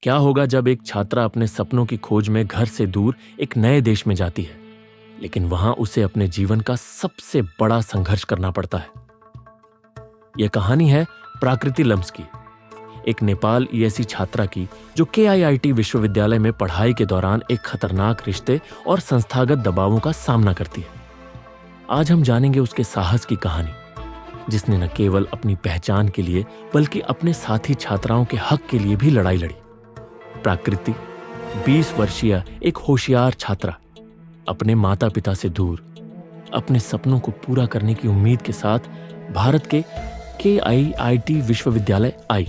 क्या होगा जब एक छात्रा अपने सपनों की खोज में घर से दूर एक नए देश में जाती है, लेकिन वहां उसे अपने जीवन का सबसे बड़ा संघर्ष करना पड़ता है। यह कहानी है प्राकृति लम्स की, एक नेपाल ईएससी छात्रा की जो केआईआईटी विश्वविद्यालय में पढ़ाई के दौरान एक खतरनाक रिश्ते और संस्थागत दबावों का सामना करती है। आज हम जानेंगे उसके साहस की कहानी, जिसने न केवल अपनी पहचान के लिए बल्कि अपने साथी छात्राओं के हक के लिए भी लड़ाई लड़ी। प्राकृति 20 वर्षीय एक होशियार छात्रा, अपने माता पिता से दूर, अपने सपनों को पूरा करने की उम्मीद के साथ भारत के केआईआईटी विश्वविद्यालय आई।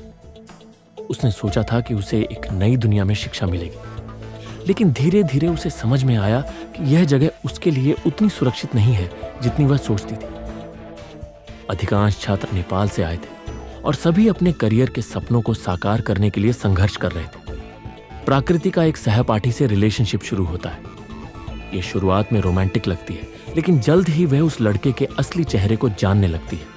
उसने सोचा था कि उसे एक नई दुनिया में शिक्षा मिलेगी, लेकिन धीरे धीरे उसे समझ में आया कि यह जगह उसके लिए उतनी सुरक्षित नहीं है जितनी वह सोचती थी। अधिकांश छात्र नेपाल से आए थे और सभी अपने करियर के सपनों को साकार करने के लिए संघर्ष कर रहे थे। प्राकृति का एक सहपाठी से रिलेशनशिप शुरू होता है। यह शुरुआत में रोमांटिक लगती है, लेकिन जल्द ही वह उस लड़के के असली चेहरे को जानने लगती है।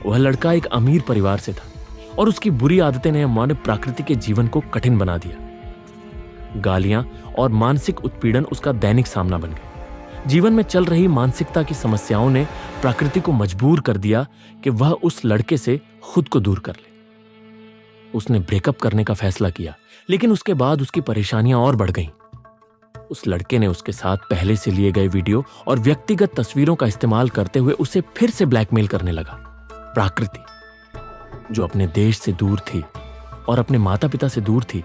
वह लड़का एक अमीर परिवार से था और उसकी बुरी आदतें ने मानव प्राकृति के जीवन को कठिन बना दिया। गालियां और मानसिक उत्पीड़न उसका दैनिक सामना बन गए। जीवन में चल रही मानसिकता की समस्याओं ने प्रकृति को मजबूर कर दिया कि वह उस लड़के से खुद को दूर कर ले। उसने ब्रेकअप करने का फैसला किया, लेकिन उसके बाद उसकी परेशानियां और बढ़ गईं। उस लड़के ने उसके साथ पहले से लिए गए वीडियो और व्यक्तिगत तस्वीरों का इस्तेमाल करते हुए उसे फिर से ब्लैकमेल करने लगा। प्राकृति, जो अपने देश से दूर थी और अपने माता पिता से दूर थी,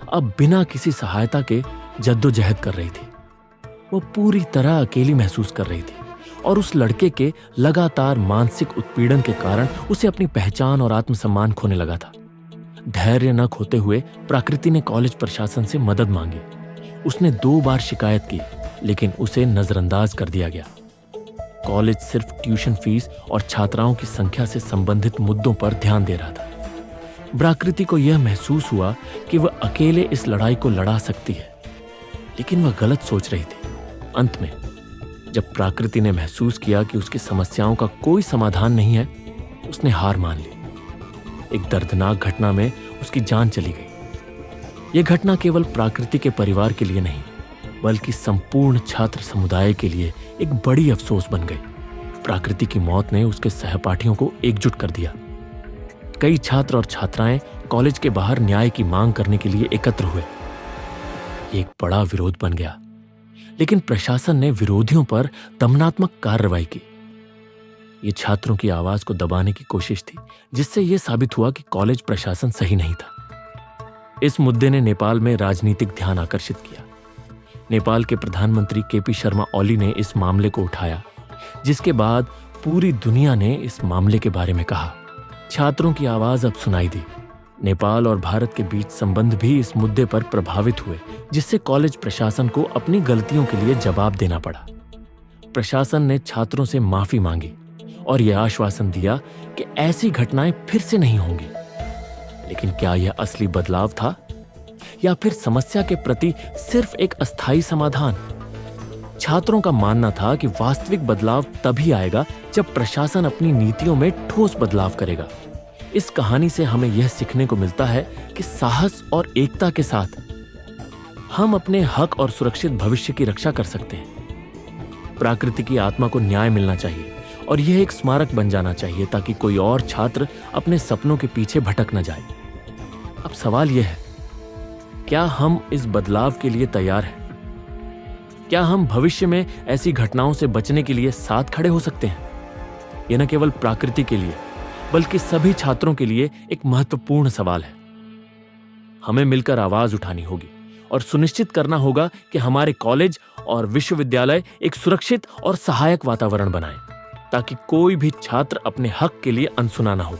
अब बिना किसी सहायता के जद्दोजहद कर रही थी। वो पूरी तरह अकेली महसूस कर रही थी और उस लड़के के लगातार मानसिक उत्पीड़न के कारण उसे अपनी पहचान और आत्मसम्मान खोने लगा था। धैर्य न खोते हुए प्राकृति ने कॉलेज प्रशासन से मदद मांगी। उसने 2 बार शिकायत की, लेकिन उसे नजरअंदाज कर दिया गया। कॉलेज सिर्फ ट्यूशन फीस और छात्राओं की संख्या से संबंधित मुद्दों पर ध्यान दे रहा था। प्राकृति को यह महसूस हुआ कि वह अकेले इस लड़ाई को लड़ा सकती है, लेकिन वह गलत सोच रही थी। अंत में जब प्राकृति ने महसूस किया कि उसकी समस्याओं का कोई समाधान नहीं है, उसने हार मान ली। एक दर्दनाक घटना में उसकी जान चली गई। यह घटना केवल प्राकृति के परिवार के लिए नहीं, बल्कि संपूर्ण छात्र समुदाय के लिए एक बड़ी अफसोस बन गई। प्राकृति की मौत ने उसके सहपाठियों को एकजुट कर दिया। कई छात्र और छात्राएं कॉलेज के बाहर न्याय की मांग करने के लिए एकत्र हुए। एक बड़ा विरोध बन गया, लेकिन प्रशासन ने विरोधियों पर दमनात्मक कार्रवाई की। यह छात्रों की आवाज को दबाने की कोशिश थी, जिससे यह साबित हुआ कि कॉलेज प्रशासन सही नहीं था। इस मुद्दे ने नेपाल में राजनीतिक ध्यान आकर्षित किया। नेपाल के प्रधानमंत्री केपी शर्मा ओली ने इस मामले को उठाया, जिसके बाद पूरी दुनिया ने इस मामले के बारे में कहा। छात्रों की आवाज अब सुनाई दी। नेपाल और भारत के बीच संबंध भी इस मुद्दे पर प्रभावित हुए, जिससे कॉलेज प्रशासन को अपनी गलतियों के लिए जवाब देना पड़ा। प्रशासन ने छात्रों से माफी मांगी और यह आश्वासन दिया कि ऐसी घटनाएं फिर से नहीं होंगी। लेकिन क्या यह असली बदलाव था, या फिर समस्या के प्रति सिर्फ एक अस्थायी समाधान? छात्रों का मानना था कि वास्तविक बदलाव तभी आएगा जब प्रशासन अपनी नीतियों में ठोस बदलाव करेगा। इस कहानी से हमें यह सीखने को मिलता है कि साहस और एकता के साथ हम अपने हक और सुरक्षित भविष्य की रक्षा कर सकते हैं। प्राकृति की आत्मा को न्याय मिलना चाहिए और यह एक स्मारक बन जाना चाहिए, ताकि कोई और छात्र अपने सपनों के पीछे भटक न जाए। अब सवाल यह है, क्या हम इस बदलाव के लिए तैयार हैं? क्या हम भविष्य में ऐसी घटनाओं से बचने के लिए साथ खड़े हो सकते हैं? यह न केवल प्राकृति के लिए, बल्कि सभी छात्रों के लिए एक महत्वपूर्ण सवाल है। हमें मिलकर आवाज उठानी होगी और सुनिश्चित करना होगा कि हमारे कॉलेज और विश्वविद्यालय एक सुरक्षित और सहायक वातावरण बनाएं, ताकि कोई भी छात्र अपने हक के लिए अनसुना ना हो।